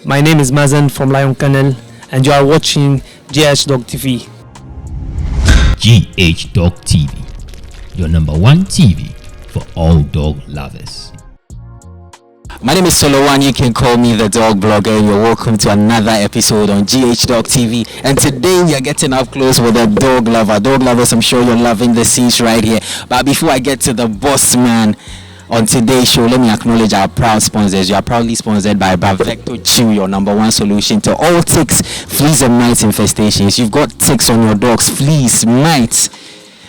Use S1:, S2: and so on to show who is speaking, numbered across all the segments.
S1: My name is Mazen from Lion Kennel, and you are watching GH Dog TV.
S2: GH Dog TV, your number one TV for all dog lovers.
S3: My name is Solowan, you can call me the dog blogger, and you're welcome to another episode on GH Dog TV. And today we are getting up close with a dog lover. Dog lovers, I'm sure you're loving the scenes right here. But before I get to the boss man on today's show, let me acknowledge our proud sponsors. You are proudly sponsored by Bravecto Chew, your number one solution to all ticks, fleas and mites infestations. You've got ticks on your dogs, fleas, mites.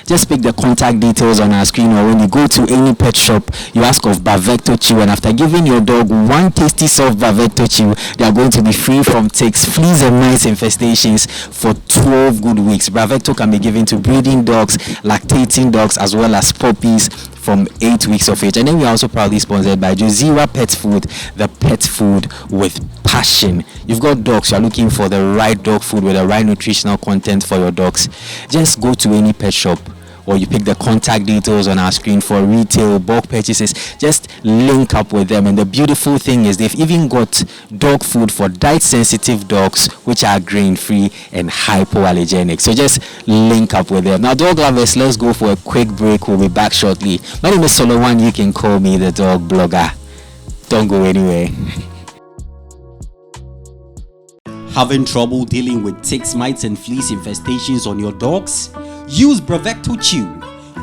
S3: Just pick the contact details on our screen, or when you go to any pet shop, you ask of Bravecto Chew, and after giving your dog one tasty soft Bravecto Chew, they are going to be free from ticks, fleas and mites infestations for 12 good weeks. Bravecto can be given to breeding dogs, lactating dogs, as well as puppies from 8 weeks of age. And then we are also proudly sponsored by Josiwa Pet Food, the pet food with passion. You've got dogs, you're looking for the right dog food with the right nutritional content for your dogs. Just go to any pet shop, or you pick the contact details on our screen for retail bulk purchases. Just link up with them. And the beautiful thing is they've even got dog food for diet sensitive dogs, which are grain free and hypoallergenic. So just link up with them. Now, dog lovers, let's go for a quick break. We'll be back shortly. My name is Solowan, you can call me the dog blogger. Don't go anywhere.
S4: Having trouble dealing with ticks, mites and fleas infestations on your dogs? Use Bravecto Chew.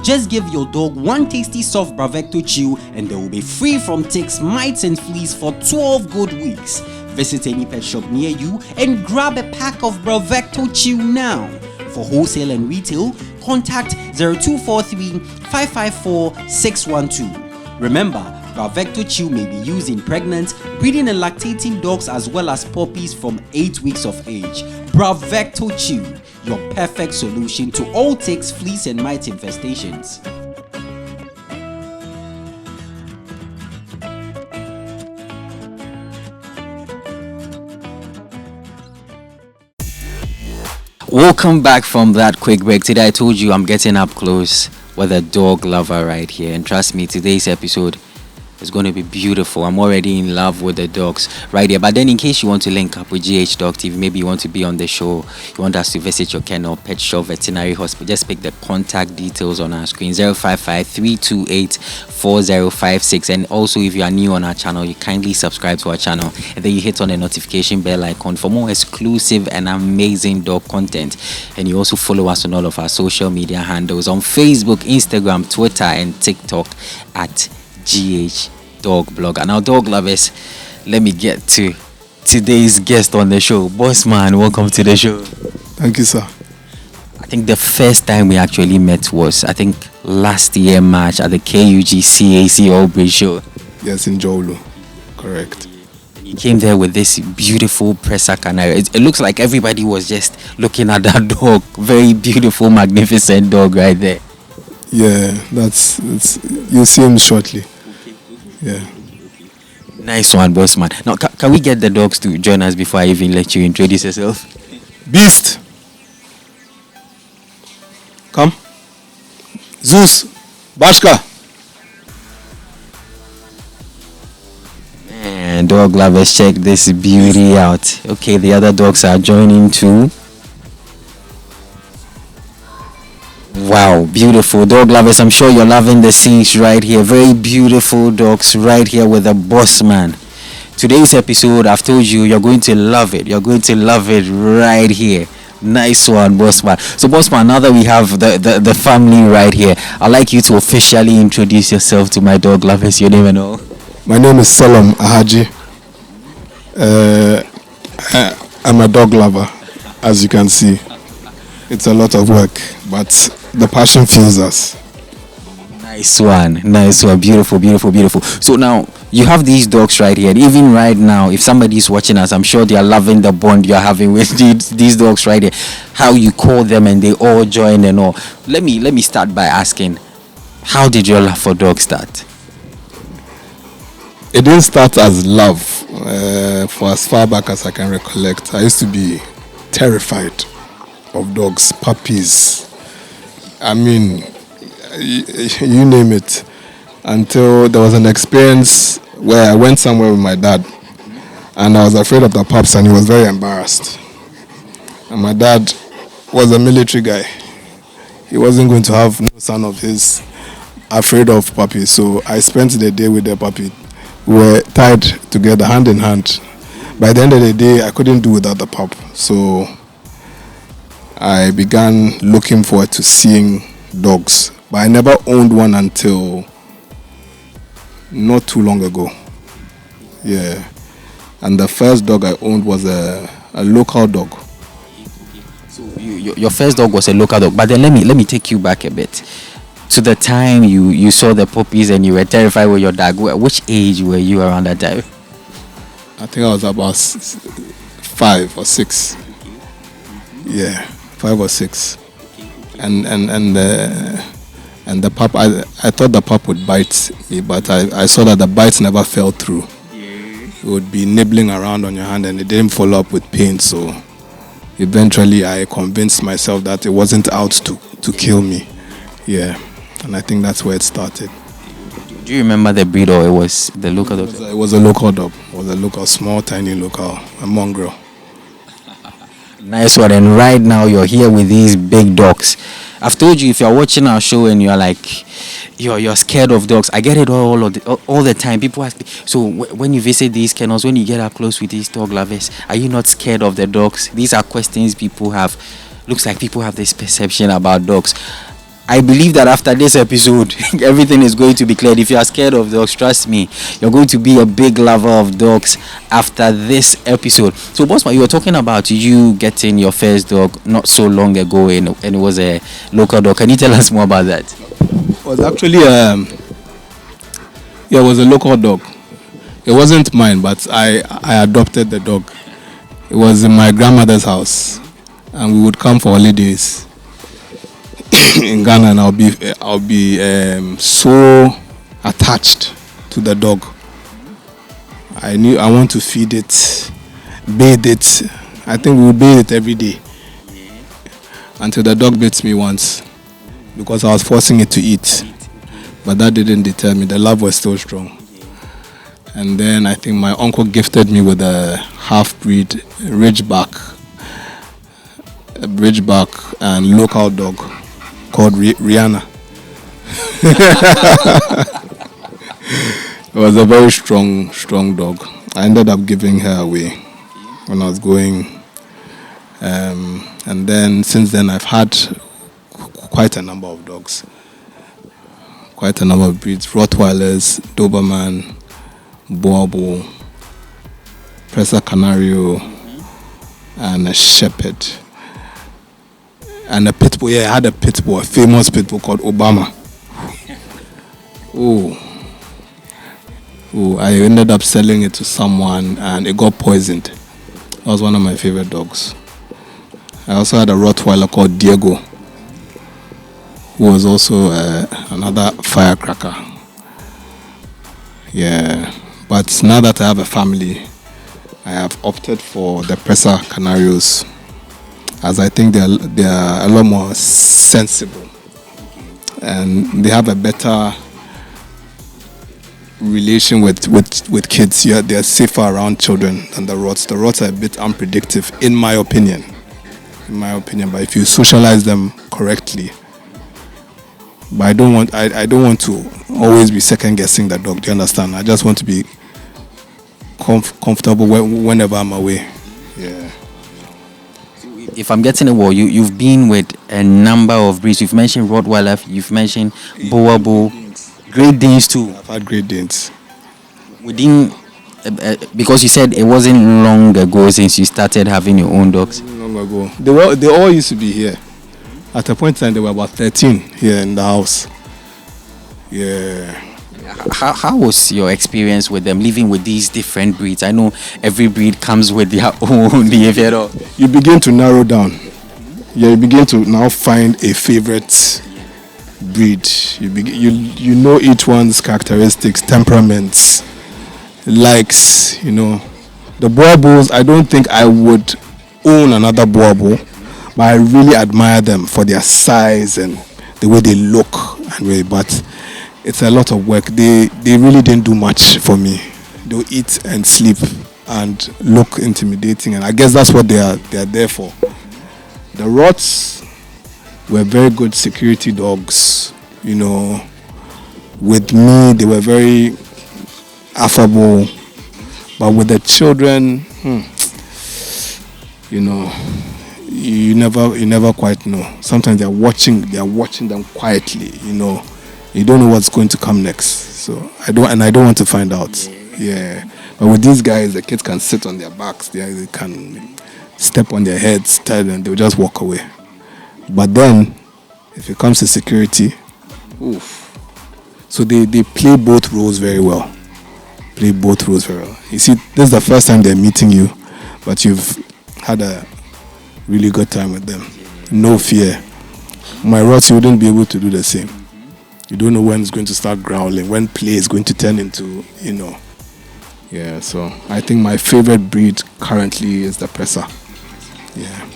S4: Just give your dog one tasty soft Bravecto Chew and they will be free from ticks, mites and fleas for 12 good weeks. Visit any pet shop near you and grab a pack of Bravecto Chew now. For wholesale and retail, contact 0243 554 612. Remember, Bravecto Chew may be used in pregnant, breeding and lactating dogs as well as puppies from 8 weeks of age. Bravecto Chew, your perfect solution to all ticks, fleas and mite infestations.
S3: Welcome back from that quick break. Today I told you I'm getting up close with a dog lover right here, and trust me, today's episode is going to be beautiful. I'm already in love with the dogs right here. But then in case you want to link up with GH Dog TV, maybe you want to be on the show, you want us to visit your kennel, pet shop, veterinary hospital, just pick the contact details on our screen, 055-328-4056. And also, if you are new on our channel, you kindly subscribe to our channel, and then you hit on the notification bell icon for more exclusive and amazing dog content. And you also follow us on all of our social media handles on Facebook, Instagram, Twitter and TikTok at GH Dog Blogger. Now, dog lovers, let me get to today's guest on the show. Boss man, welcome to the show.
S5: Thank you, sir.
S3: I think the first time we actually met was, I think, last year March at the KUG CAC Albridge show.
S5: Yes, in Jolo. Correct.
S3: You came there with this beautiful Presa Canarios. It looks like everybody was just looking at that dog. Very beautiful, magnificent dog right there.
S5: Yeah, you'll see him shortly. Yeah.
S3: Nice one, boss man. Now, can we get the dogs to join us before I even let you introduce yourself?
S5: Beast! Come. Zeus! Bashka!
S3: Man, dog lovers, check this beauty out. Okay, the other dogs are joining too. Wow, beautiful dog lovers. I'm sure you're loving the scenes right here. Very beautiful dogs right here with the boss man. Today's episode, I've told you, you're going to love it. You're going to love it right here. Nice one, boss man. So, boss man, now that we have the family right here, I'd like you to officially introduce yourself to my dog lovers. Your name and all.
S5: My name is Solom Ahaji. I'm a dog lover, as you can see. It's a lot of work, but the passion fuels us.
S3: Nice one. Beautiful, beautiful, beautiful. So now you have these dogs right here. Even right now, if somebody's watching us, I'm sure they are loving the bond you're having with these dogs right here. How you call them and they all join and all. Let me start by asking, how did your love for dogs start?
S5: It didn't start as love. For as far back as I can recollect, I used to be terrified of dogs, puppies. I mean, you name it. Until there was an experience where I went somewhere with my dad, and I was afraid of the pups, and he was very embarrassed. And my dad was a military guy. He wasn't going to have no son of his afraid of puppies, so I spent the day with the puppy. We were tied together, hand in hand. By the end of the day, I couldn't do without the pup, so I began looking forward to seeing dogs. But I never owned one until not too long ago. Yeah. And the first dog I owned was a local dog.
S3: So your first dog was a local dog. But then let me take you back a bit. To the time you saw the puppies and you were terrified with your dog. Which age were you around that time?
S5: I think I was about 5 or 6. Yeah, 5 or 6. And the pup, I thought the pup would bite me, but I saw that the bites never fell through. It would be nibbling around on your hand and it didn't follow up with pain. So eventually I convinced myself that it wasn't out to kill me. Yeah, and I think that's where it started.
S3: Do you remember the breed, or it was the local dog?
S5: It was a local dog. It was a local, small, tiny local, a mongrel.
S3: Nice one. And right now you're here with these big dogs. I've told you, if you're watching our show and you're like, you're scared of dogs, I get it all the time. People ask me, so when you visit these kennels, when you get up close with these dog lovers, are you not scared of the dogs? These are questions people have. Looks like people have this perception about dogs. I believe that after this episode, everything is going to be cleared. If you are scared of dogs, trust me, you're going to be a big lover of dogs after this episode. So, Bossman, you were talking about you getting your first dog not so long ago, and it was a local dog. Can you tell us more about that?
S5: It was actually it was a local dog. It wasn't mine, but I adopted the dog. It was in my grandmother's house, and we would come for holidays in Ghana, and I'll be so attached to the dog. I knew I want to feed it, bathe it. I think we would bathe it every day until the dog bit me once because I was forcing it to eat. But that didn't deter me. The love was still strong. And then I think my uncle gifted me with a half-breed Ridgeback and local dog called Rihanna. It was a very strong dog. I ended up giving her away when I was going. And then since then I've had quite a number of dogs. Quite a number of breeds. Rottweilers, Doberman, Boabo, Presa Canarios, and a Shepherd. And a pit bull. Yeah, I had a pit bull, a famous pit bull called Obama. I ended up selling it to someone and it got poisoned. That was one of my favorite dogs. I also had a Rottweiler called Diego, who was also another firecracker. Yeah, but now that I have a family, I have opted for the Presa Canarios, as I think they are a lot more sensible and they have a better relation with kids. Yeah, they are safer around children than the Rots. The Rots are a bit unpredictable, in my opinion. But if you socialize them correctly, but I don't want to always be second guessing the dog. Do you understand? I just want to be comfortable whenever I'm away. Yeah.
S3: If I'm getting it well, you've been with a number of breeds. You've mentioned Rottweiler, you've mentioned Boabo, Great Danes too.
S5: I've had Great Danes.
S3: Within, because you said it wasn't long ago since you started having your own dogs.
S5: Long ago. They all used to be here. At a point in time, there were about 13 here in the house. Yeah.
S3: How was your experience with them, living with these different breeds? I know every breed comes with their own behavior.
S5: You begin to narrow down. Yeah, you begin to now find a favorite breed. You know each one's characteristics, temperaments, likes. You know, the Boabos. I don't think I would own another Boabo, but I really admire them for their size and the way they look but it's a lot of work. They really didn't do much for me. They'll eat and sleep and look intimidating, and I guess that's what they are there for. The Rots were very good security dogs, you know. With me, they were very affable, but with the children, you know, you never quite know. Sometimes they're watching them quietly, you know. You don't know what's going to come next. So I don't want to find out. Yeah. But with these guys, the kids can sit on their backs, they can step on their heads, and they'll just walk away. But then, if it comes to security, oof. So they play both roles very well. You see, this is the first time they're meeting you, but you've had a really good time with them. No fear. My Rots, you wouldn't be able to do the same. You don't know when it's going to start growling, when play is going to turn into, you know. Yeah, so I think my favorite breed currently is the Presa. Yeah.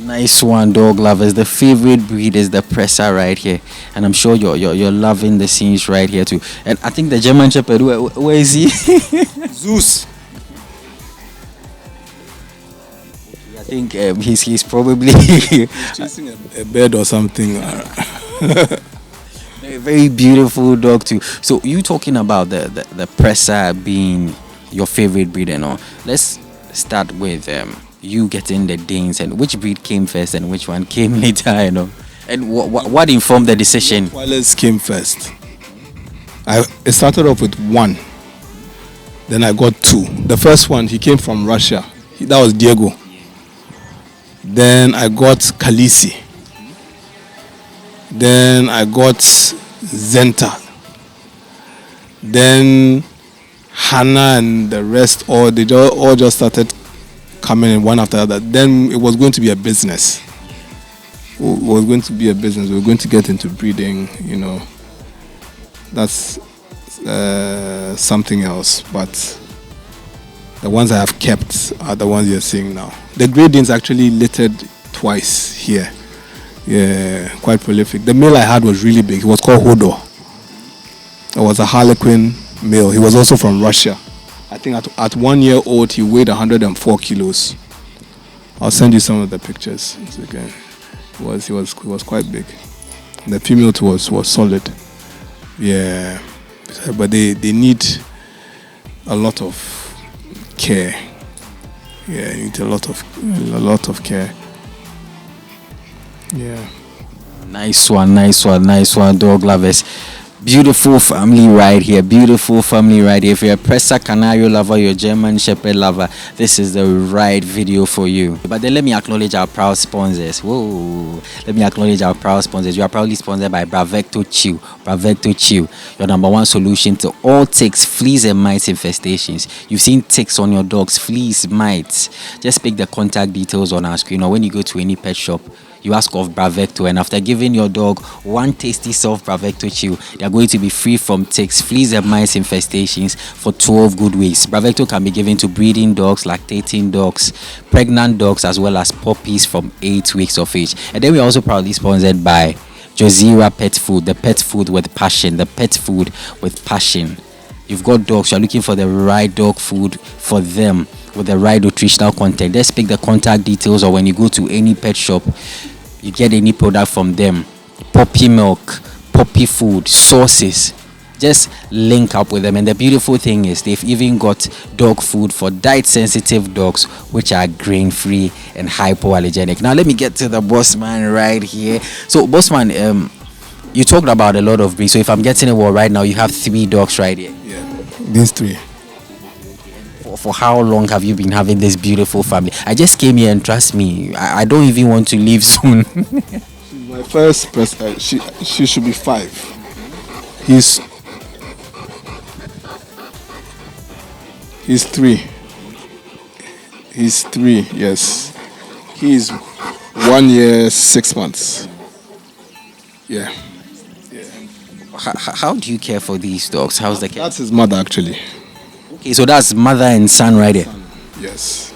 S3: Nice one, dog lovers. The favorite breed is the Presa right here, and I'm sure you're loving the scenes right here too. And I think the German Shepherd, where is he?
S5: Zeus.
S3: I think he's probably
S5: chasing a bird or something.
S3: Very beautiful dog too. So you talking about the Presa being your favorite breed and all. Let's start with you getting the Danes, and which breed came first and which one came later, you know. And what informed the decision?
S5: Wallace came first. It started off with one. Then I got two. The first one, he came from Russia. That was Diego. Then I got Khaleesi. Then I got Zenta. Then Hannah and the rest, they all just started coming in one after the other. Then it was going to be a business. We were going to get into breeding, you know. That's something else. But the ones I have kept are the ones you're seeing now. The Great Danes actually littered twice here. Yeah, quite prolific. The male I had was really big. He was called Hodor. It was a Harlequin male. He was also from Russia. I think at 1 year old, he weighed 104 kilos. I'll send you some of the pictures. Again, he was quite big. The female too was solid. Yeah, but they need a lot of care. Yeah, you need a lot of care. Yeah.
S3: Nice one, dog lovers. Beautiful family right here. If you're a Presa Canario lover, you're a German Shepherd lover, this is the right video for you. But then let me acknowledge our proud sponsors. You are proudly sponsored by Bravecto Chew, your number one solution to all ticks, fleas and mites infestations. You've seen ticks on your dogs, fleas, mites. Just pick the contact details on our screen, or when you go to any pet shop, you ask of Bravecto, and after giving your dog one tasty soft Bravecto Chew, they are going to be free from ticks, fleas and mice infestations for 12 good weeks. Bravecto can be given to breeding dogs, lactating dogs, pregnant dogs, as well as puppies from 8 weeks of age. And then we are also proudly sponsored by Josira Pet Food, the pet food with passion, You've got dogs, you're looking for the right dog food for them with the right nutritional content. Just pick the contact details, or when you go to any pet shop, you get any product from them. Puppy milk, puppy food, sauces. Just link up with them. And the beautiful thing is they've even got dog food for diet-sensitive dogs, which are grain-free and hypoallergenic. Now let me get to the boss man right here. So boss man, you talked about a lot of breeds. So if I'm getting it well right now, you have 3 dogs right here.
S5: Yeah, these 3.
S3: For how long have you been having this beautiful family? I just came here, and trust me, I don't even want to leave soon.
S5: My first person, she should be 5. He's 3. He's 3, yes. He's 1 year, 6 months. Yeah.
S3: How do you care for these dogs? How's the care?
S5: That's his mother, actually.
S3: Okay, so that's mother and son right here.
S5: Yes.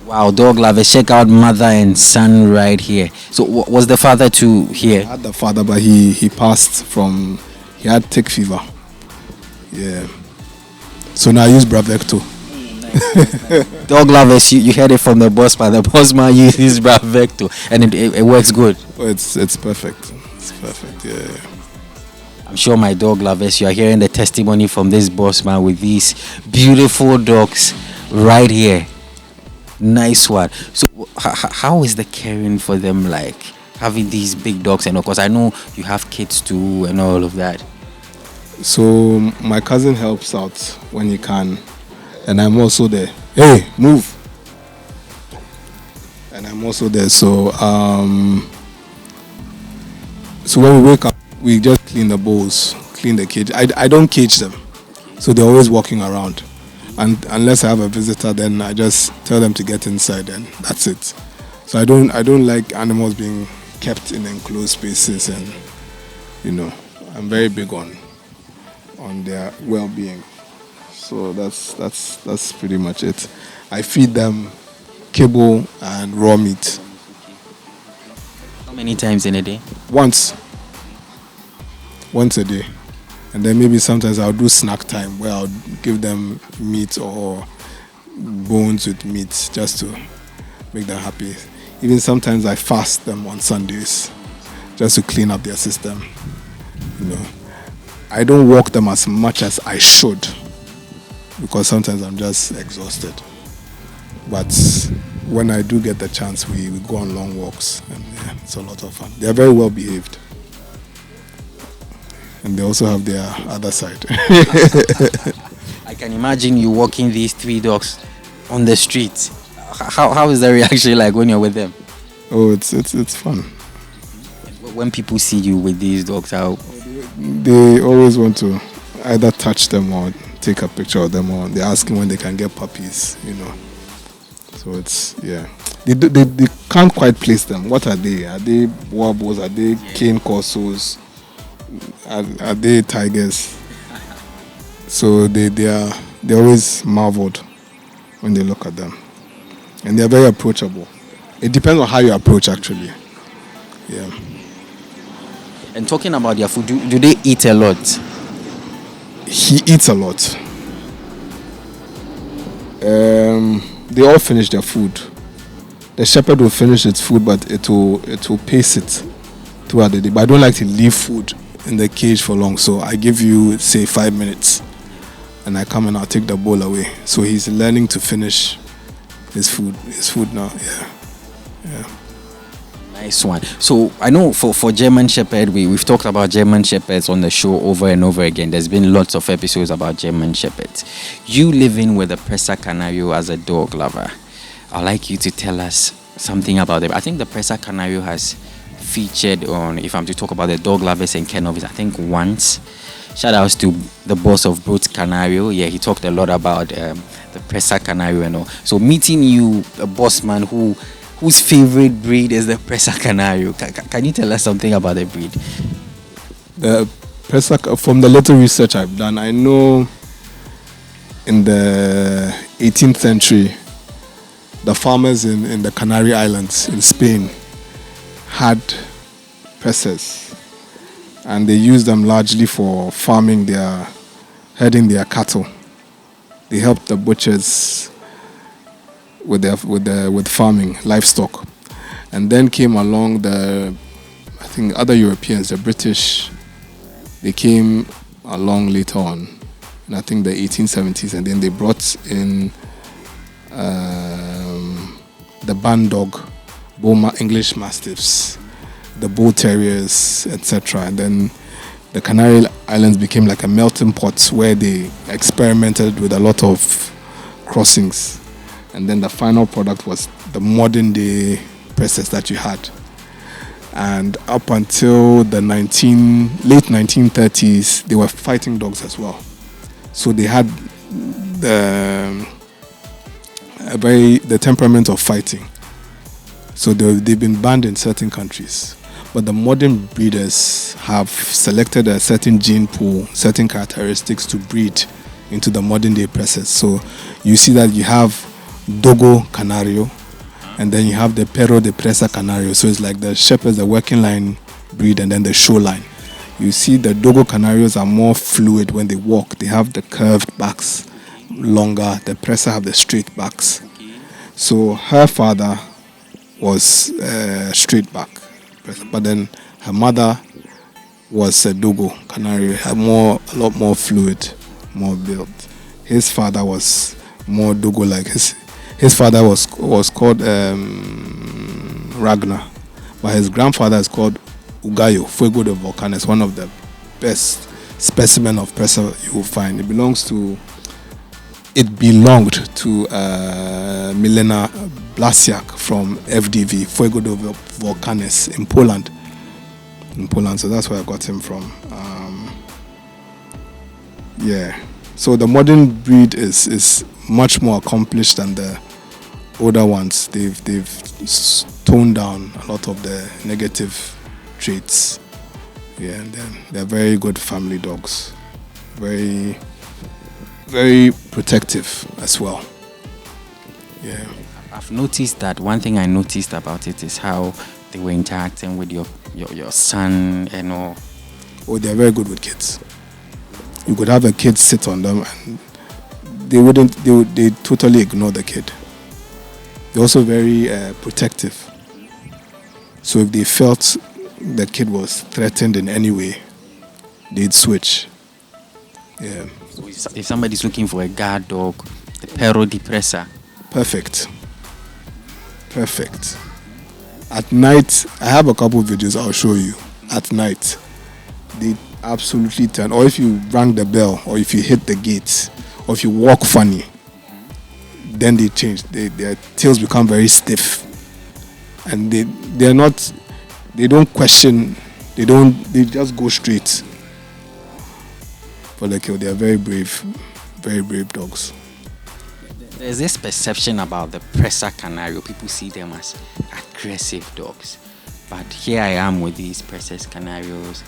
S3: Wow, dog lovers, check out mother and son right here. So was the father too here?
S5: I had the father, but he passed from, he had tick fever. Yeah. So now I use Bravecto.
S3: Dog lovers, you heard it from the boss man. The boss man uses Bravecto, and it works good.
S5: Oh, it's perfect. It's perfect. Yeah.
S3: I'm sure my dog lovers, you are hearing the testimony from this boss man with these beautiful dogs right here. Nice one. So, how is the caring for them like? Having these big dogs, and of course, I know you have kids too, and all of that.
S5: So my cousin helps out when he can, and I'm also there. Hey, move! And I'm also there. So so when we wake up, we just clean the bowls, clean the cage. I don't cage them, so they're always walking around. And unless I have a visitor, then I just tell them to get inside, and that's it. So I don't like animals being kept in enclosed spaces, and I'm very big on their well-being. So that's pretty much it. I feed them kibble and raw meat.
S3: How many times in a day?
S5: Once a day. And then maybe sometimes I'll do snack time where I'll give them meat or bones with meat just to make them happy. Even sometimes I fast them on Sundays just to clean up their system. I don't walk them as much as I should because sometimes I'm just exhausted. But when I do get the chance, we go on long walks, and it's a lot of fun. They are very well behaved. And they also have their other side.
S3: I can imagine you walking these 3 dogs on the street. How is the reaction like when you're with them?
S5: Oh, it's fun.
S3: When people see you with these dogs, how?
S5: They always want to either touch them or take a picture of them, or they're asking when they can get puppies, So it's, yeah. They can't quite place them. What are they? Are they wobbles? Are they cane corsos? Are they tigers? So they're always marveled when they look at them, and they're very approachable. It depends on how you approach, actually. Yeah.
S3: And talking about their food, do they eat a lot?
S5: He eats a lot. They all finish their food. The shepherd will finish its food, but it will pace it throughout the day. But I don't like to leave food in the cage for long, so I give you, say, 5 minutes, and I come and I'll take the bowl away. So he's learning to finish his food now. Yeah.
S3: Nice one. So I know for German Shepherd, we've talked about German Shepherds on the show over and over again. There's been lots of episodes about German Shepherds. You living with a Presa Canario as a dog lover, I'd like you to tell us something about it. I think the Presa Canario has featured on, if I'm to talk about the dog lovers and kennel, I think once. Shout outs to the boss of Brute Canario. Yeah, he talked a lot about the Presa Canario and all. So meeting you, a boss man whose favorite breed is the Presa Canario. Can you tell us something about the breed?
S5: The Presa, from the little research I've done, I know in the 18th century, the farmers in the Canary Islands in Spain had Presas, and they used them largely for farming herding their cattle. They helped the butchers with farming livestock, and then came along I think other Europeans, the British. They came along later on, and I think the 1870s, and then they brought in the Ban dog, English Mastiffs, the Bull Terriers, etc. And then the Canary Islands became like a melting pot where they experimented with a lot of crossings. And then the final product was the modern day Presas that you had. And up until the late 1930s, they were fighting dogs as well. So they had the temperament of fighting. So they've been banned in certain countries. But the modern breeders have selected a certain gene pool, certain characteristics to breed into the modern day Presas. So you see that you have Dogo Canario, and then you have the Perro de Presa Canario. So it's like the shepherds, the working line breed, and then the show line. You see the Dogo Canarios are more fluid when they walk. They have the curved backs, longer. The Presa have the straight backs. So her father was straight back, but then her mother was a Dogo Canary, had a lot more fluid, more built. His father was more Dogo like. His father was called Ragnar, but his grandfather is called Ugayo, Fuego de Volcanes, one of the best specimen of Presa you will find. It belonged to Milena Blasiak from FDV, Fuego de Volcanes in Poland. So that's where I got him from. So the modern breed is much more accomplished than the older ones. They've toned down a lot of the negative traits. And then they're very good family dogs. Very, very protective as well. Yeah.
S3: I've noticed that one thing I noticed about it is how they were interacting with your son and all.
S5: Oh, they're very good with kids. You could have a kid sit on them and they totally ignore the kid. They're also very protective. So if they felt the kid was threatened in any way, they'd switch. Yeah.
S3: So if somebody's looking for a guard dog, the Perro di Presa.
S5: Perfect. At night, I have a couple of videos I'll show you. At night, they absolutely turn. Or if you rang the bell, or if you hit the gates, or if you walk funny, then they change. Their tails become very stiff, and they don't question. They just go straight for the kill. They are very brave dogs.
S3: There's this perception about the Presa Canario. People see them as aggressive dogs. But here I am with these Presa Canarios.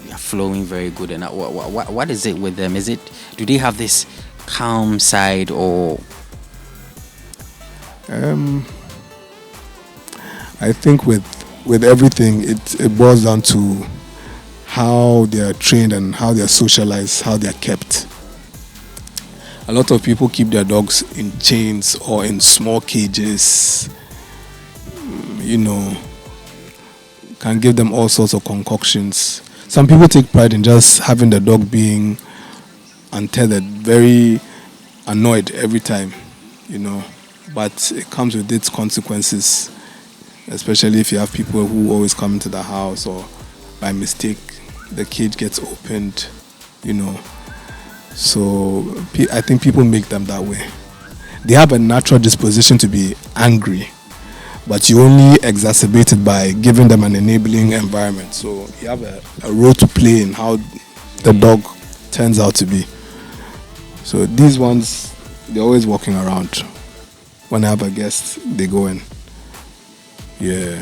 S3: They are flowing very good. And what is it with them? Do they have this calm side or?
S5: I think with everything, it boils down to how they are trained and how they are socialized, how they are kept. A lot of people keep their dogs in chains or in small cages, can give them all sorts of concoctions. Some people take pride in just having the dog being untethered, very annoyed every time, but it comes with its consequences, especially if you have people who always come into the house or by mistake the cage gets opened, So I think people make them that way. They have a natural disposition to be angry, but you only exacerbate it by giving them an enabling environment. So you have a role to play in how the dog turns out to be. So these ones, they're always walking around. When I have a guest, they go in. Yeah.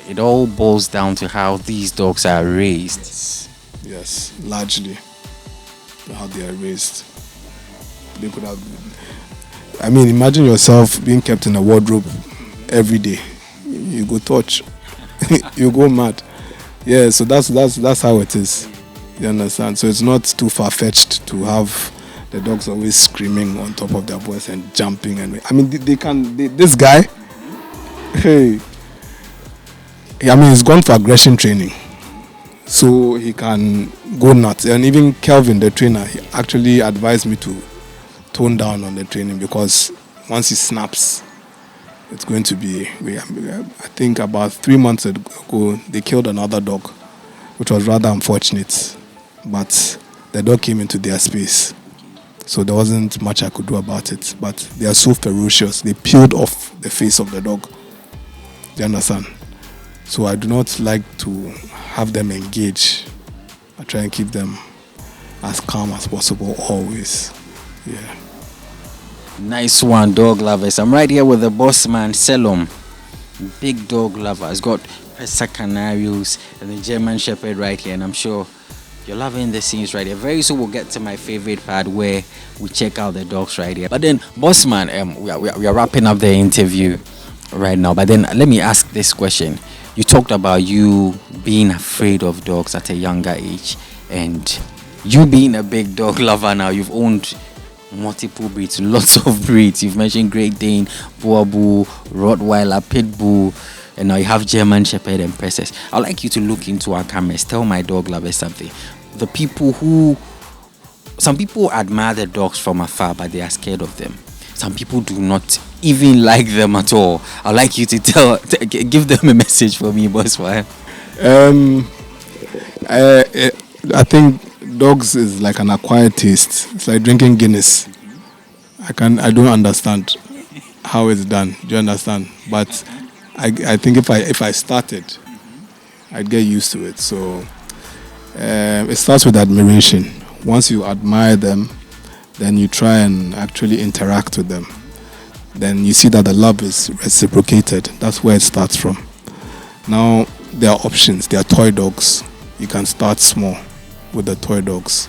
S3: It all boils down to how these dogs are raised.
S5: Yes, largely. How they are raised. They could have. Imagine yourself being kept in a wardrobe every day. You go touch, you go mad. Yeah, so that's how it is. You understand? So it's not too far fetched to have the dogs always screaming on top of their voice and jumping. And they can. This guy, hey, he's gone for aggression training. So he can go nuts. And even Kelvin, the trainer, he actually advised me to tone down on the training because once he snaps, it's going to be... I think about 3 months ago, they killed another dog, which was rather unfortunate. But the dog came into their space. So there wasn't much I could do about it. But they are so ferocious. They peeled off the face of the dog. Do you understand? So I do not like to have them engage. I try and keep them as calm as possible always. Yeah.
S3: Nice one, dog lovers. I'm right here with the boss man, Selom. Big dog lover. He's got Presa Canarios and the German Shepherd right here. And I'm sure you're loving the scenes right here. Very soon we'll get to my favorite part where we check out the dogs right here. But then, boss man, we are wrapping up the interview right now. But then let me ask this question. You talked about you being afraid of dogs at a younger age, and you being a big dog lover now. You've owned multiple breeds, lots of breeds. You've mentioned Great Dane, Boabu, Rottweiler, Pitbull, and now you have German Shepherd and Presses. I'd like you to look into our cameras. Tell my dog lovers something. Some people admire the dogs from afar, but they are scared of them. Some people do not even like them at all. I'd like you to give them a message for me, boss. Why?
S5: I think dogs is like an acquired taste. It's like drinking Guinness. I don't understand how it's done. Do you understand? But I think if I started, I'd get used to it. So it starts with admiration. Once you admire them, then you try and actually interact with them. Then you see that the love is reciprocated. That's where it starts from. Now there are options. There are toy dogs. You can start small with the toy dogs.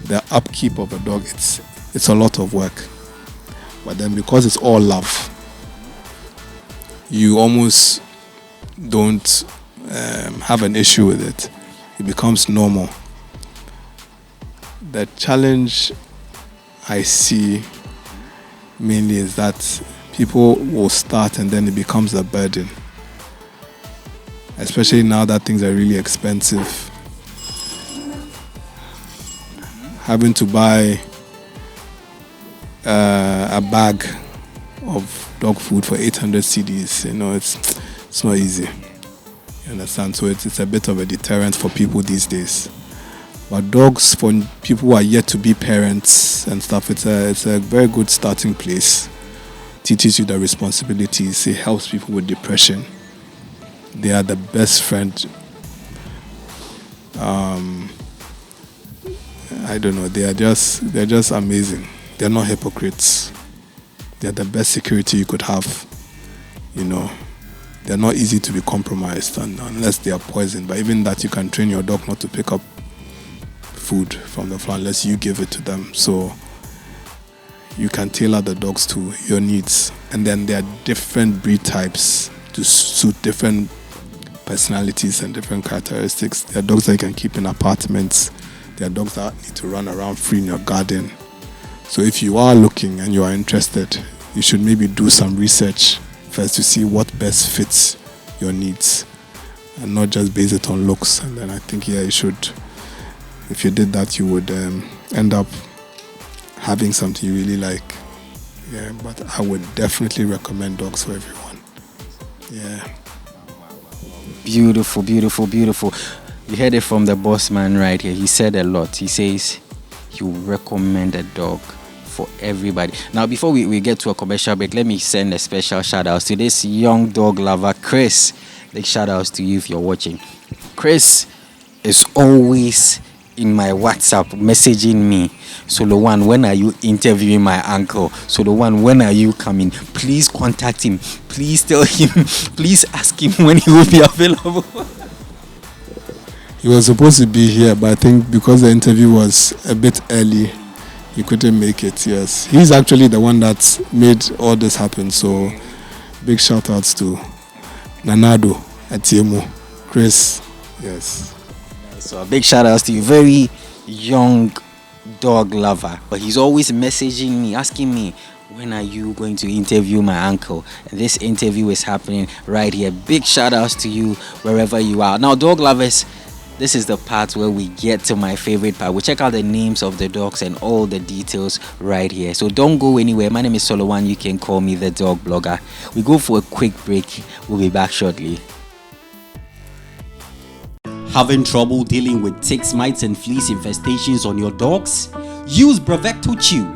S5: The upkeep of a dog, it's a lot of work. But then because it's all love, you almost don't have an issue with it. It becomes normal. The challenge I see mainly is that people will start and then it becomes a burden. Especially now that things are really expensive. Having to buy a bag of dog food for 800 cedis, it's not easy. You understand? So it's a bit of a deterrent for people these days. But dogs, for people who are yet to be parents and stuff, it's a very good starting place. Teaches you the responsibilities. It helps people with depression. They are the best friend. I don't know. They're just amazing. They're not hypocrites. They're the best security you could have. They're not easy to be compromised unless they are poisoned. But even that, you can train your dog not to pick up food from the floor unless you give it to them. So you can tailor the dogs to your needs. And then there are different breed types to suit different personalities and different characteristics. There are dogs that you can keep in apartments. There are dogs that need to run around free in your garden. So if you are looking and you are interested, you should maybe do some research first to see what best fits your needs and not just base it on looks. And then I think, you should. If you did that, you would end up having something you really like. Yeah, but I would definitely recommend dogs for everyone. Yeah.
S3: Beautiful, beautiful, beautiful. You heard it from the boss man right here. He said a lot. He says he will recommend a dog for everybody. Now, before we get to a commercial break, let me send a special shout out to this young dog lover, Chris. Big shout outs to you if you're watching. Chris is always in my WhatsApp messaging me. Solo One, when are you interviewing my uncle? Solo One, when are you coming? Please contact him. Please tell him. Please ask him when he will be available.
S5: He was supposed to be here, but I think because the interview was a bit early, he couldn't make it. Yes, he's actually the one that made all this happen. So big shout outs to Nanado, Atiemo, Chris. Yes.
S3: So a big shout outs to you. Very young dog lover, but he's always messaging me, asking me, when are you going to interview my uncle? And this interview is happening right here. Big shout outs to you wherever you are. Now, dog lovers, this is the part where we get to my favorite part. We check out the names of the dogs and all the details right here. So don't go anywhere. My name is Solowan. You can call me the dog blogger. We go for a quick break. We'll be back shortly.
S4: Having trouble dealing with ticks, mites, and fleas infestations on your dogs? Use Bravecto Chew.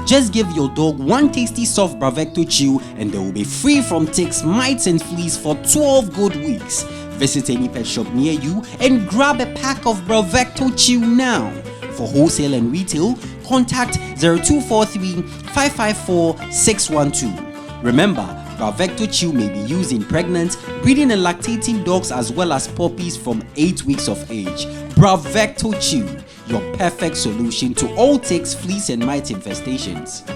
S4: Just give your dog one tasty soft Bravecto Chew and they will be free from ticks, mites, and fleas for 12 good weeks. Visit any pet shop near you and grab a pack of Bravecto Chew now. For wholesale and retail, contact 0243 554 612. Remember, Bravecto Chew may be used in pregnant, breeding and lactating dogs as well as puppies from 8 weeks of age. Bravecto Chew, your perfect solution to all ticks, fleas and mite infestations.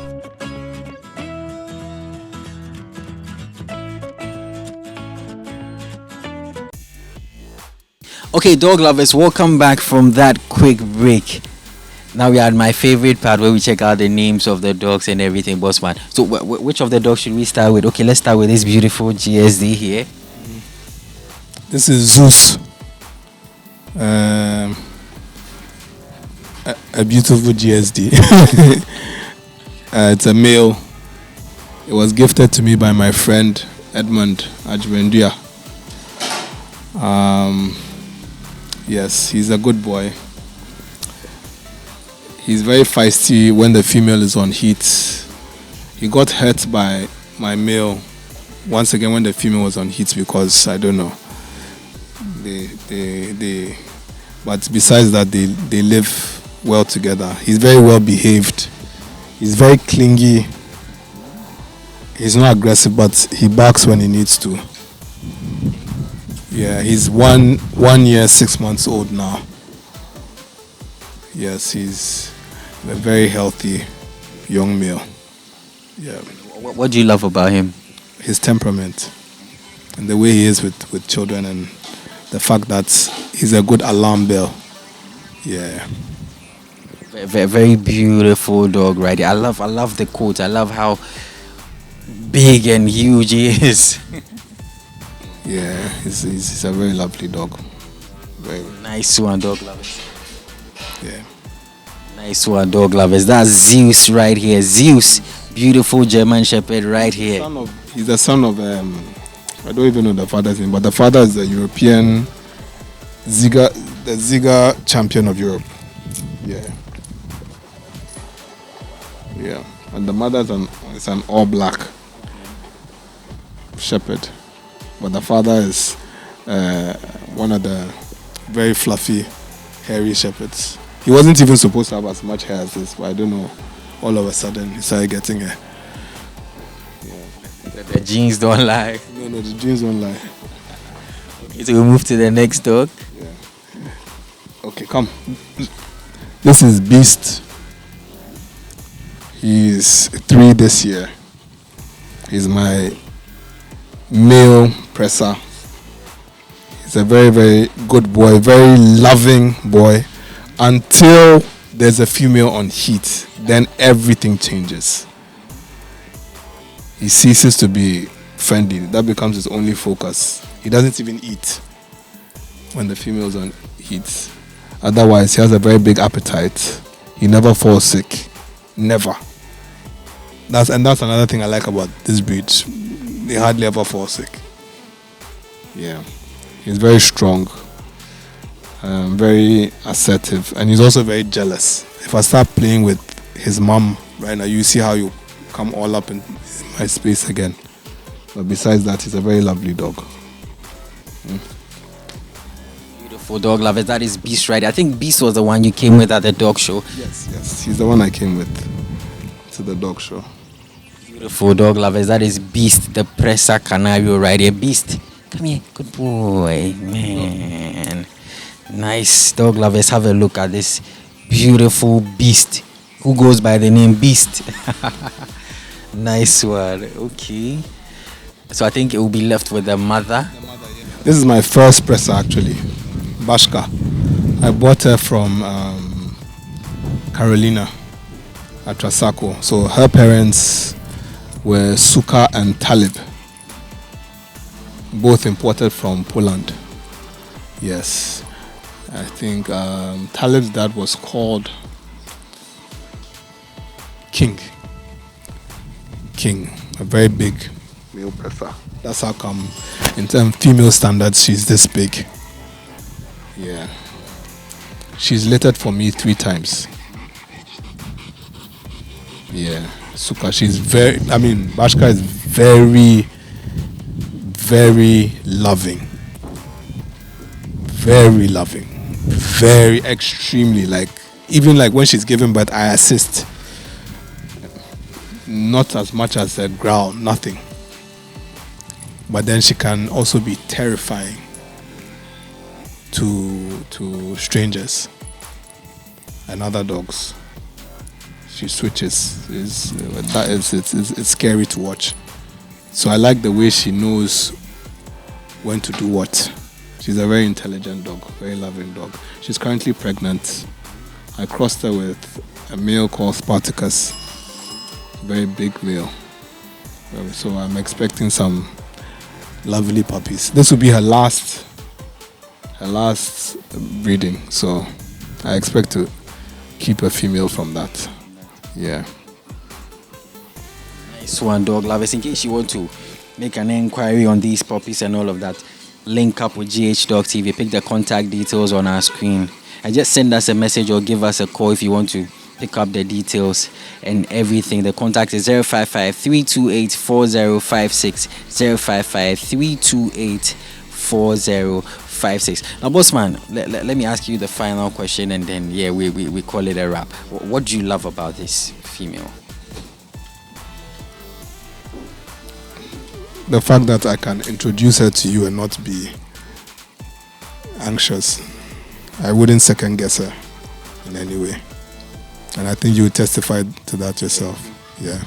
S3: Okay, dog lovers, welcome back from that quick break. Now we are at my favorite part where we check out the names of the dogs and everything, bossman. So which of the dogs should we start with? Okay, let's start with this beautiful GSD here.
S5: This is Zeus. A beautiful GSD. It's a male. It was gifted to me by my friend Edmund Ajbendia. Yes, he's a good boy. He's very feisty when the female is on heat. He got hurt by my male once again when the female was on heat because I don't know. But besides that, they live well together. He's very well behaved. He's very clingy. He's not aggressive, but he barks when he needs to. Yeah, he's 1 year 6 months old now. Yes, he's a very healthy young male. Yeah.
S3: What do you love about him?
S5: His temperament and the way he is with children, and the fact that he's a good alarm bell. Yeah.
S3: Very, very beautiful dog, right? I love the coat. I love how big and huge he is.
S5: Yeah, he's a very lovely dog. Very
S3: Nice one, dog lovers.
S5: yeah.
S3: Nice one, dog lovers. That's Zeus right here. Zeus, beautiful German Shepherd right here.
S5: He's the son of I don't even know the father's name, but the father is the European Ziga champion of Europe. Yeah. Yeah. And the mother is an all black shepherd. But the father is one of the very fluffy, hairy shepherds. He wasn't even supposed to have as much hair as this, but I don't know. All of a sudden, he started getting hair.
S3: The genes don't lie.
S5: No, the genes don't lie.
S3: So we move to the next dog.
S5: Yeah. Okay, come. This is Beast. He's 3 this year. He's my male Presa. He's a very, very good boy, very loving boy. Until there's a female on heat, then everything changes. He ceases to be friendly. That becomes his only focus. He doesn't even eat when the female's on heat. Otherwise, he has a very big appetite. He never falls sick. Never. That's another thing I like about this breed. They hardly ever fall sick. Yeah. He's very strong. Very assertive. And he's also very jealous. If I start playing with his mom right now, you see how you come all up in my space again. But besides that, he's a very lovely dog.
S3: Beautiful dog lovers. That is Beast, right? I think Beast was the one you came with at the dog show.
S5: Yes. He's the one I came with to the dog show.
S3: Beautiful dog lovers. That is Beast, the Presa Canario right here. Beast, come here. Good boy, man. Nice dog lovers. Have a look at this beautiful Beast who goes by the name Beast. Nice one. Okay. So I think it will be left with the mother.
S5: This is my first Presa actually. Bashka. I bought her from Carolina at Trasako. So her parents were Suka and Talib, both imported from Poland. Yes. I think Talib's dad was called King, a very big male Presa. That's how come, in terms of female standards, she's this big. Yeah. She's littered for me 3 times. Yeah. Suka, Bashka is very, very loving. Very loving. Very extremely, even when she's giving birth, I assist. Not as much as a growl, nothing. But then she can also be terrifying to strangers and other dogs. She switches. It's scary to watch. So I like the way she knows when to do what. She's a very intelligent dog, very loving dog. She's currently pregnant I crossed her with a male called Spartacus, very big male. So I'm expecting some lovely puppies. This will be her last breeding. So I expect to keep a female from that. Yeah.
S3: Nice one, dog lovers. In case you want to make an inquiry on these puppies and all of that, link up with GH Dog TV. Pick the contact details on our screen and just send us a message or give us a call if you want to pick up the details and everything. The contact is 055-328-4056, 055-328-4056. Now, Bossman, let me ask you the final question, and then we call it a wrap. What do you love about this female?
S5: The fact that I can introduce her to you and not be anxious. I wouldn't second guess her in any way. And I think you testify to that yourself. Yeah,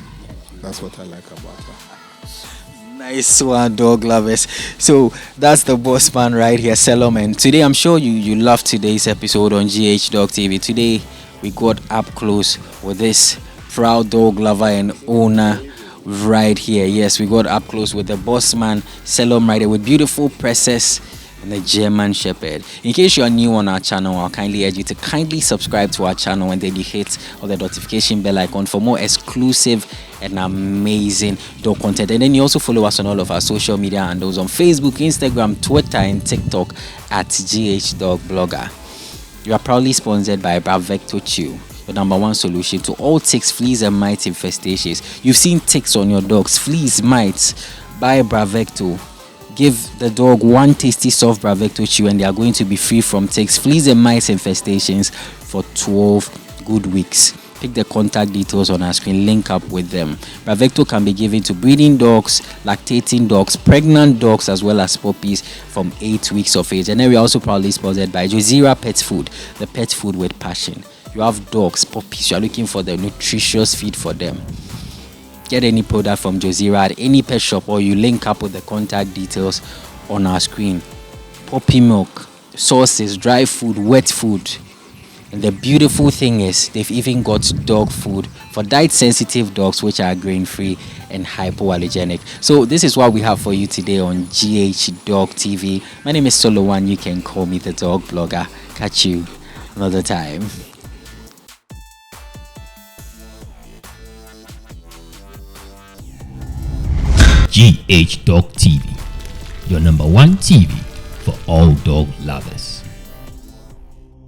S5: that's what I like about her.
S3: Nice one, dog lovers. So that's the boss man right here, Solomon. Today, I'm sure you love today's episode on GH Dog TV. Today, we got up close with this proud dog lover and owner right here. Yes, we got up close with the boss man, Solomon, right here, with beautiful Presas and the German Shepherd. In case you are new on our channel, I'll kindly urge you to kindly subscribe to our channel and then you hit the notification bell icon for more exclusive and amazing dog content. And then you also follow us on all of our social media handles on Facebook, Instagram, Twitter, and TikTok at GH Dog Blogger. You are proudly sponsored by Bravecto Chew, the #1 solution to all ticks, fleas, and mite infestations. You've seen ticks on your dogs, fleas, mites. Buy Bravecto. Give the dog one tasty soft Bravecto Chew and they are going to be free from ticks, fleas, and mites infestations for 12 good weeks. Pick the contact details on our screen, link up with them. Bravecto can be given to breeding dogs, lactating dogs, pregnant dogs, as well as puppies from 8 weeks of age. And then we're also proudly sponsored by Josira Pet Food, the pet food with passion. You have dogs, puppies, you are looking for the nutritious feed for them. Get any product from Josira at any pet shop, or you link up with the contact details on our screen. Puppy milk, sauces, dry food, wet food. And the beautiful thing is they've even got dog food for diet sensitive dogs, which are grain free and hypoallergenic. So this is what we have for you today on GH Dog TV. My name is Solomon. You can call me the dog blogger. Catch you another time.
S2: GH Dog TV, your #1 TV for all dog lovers.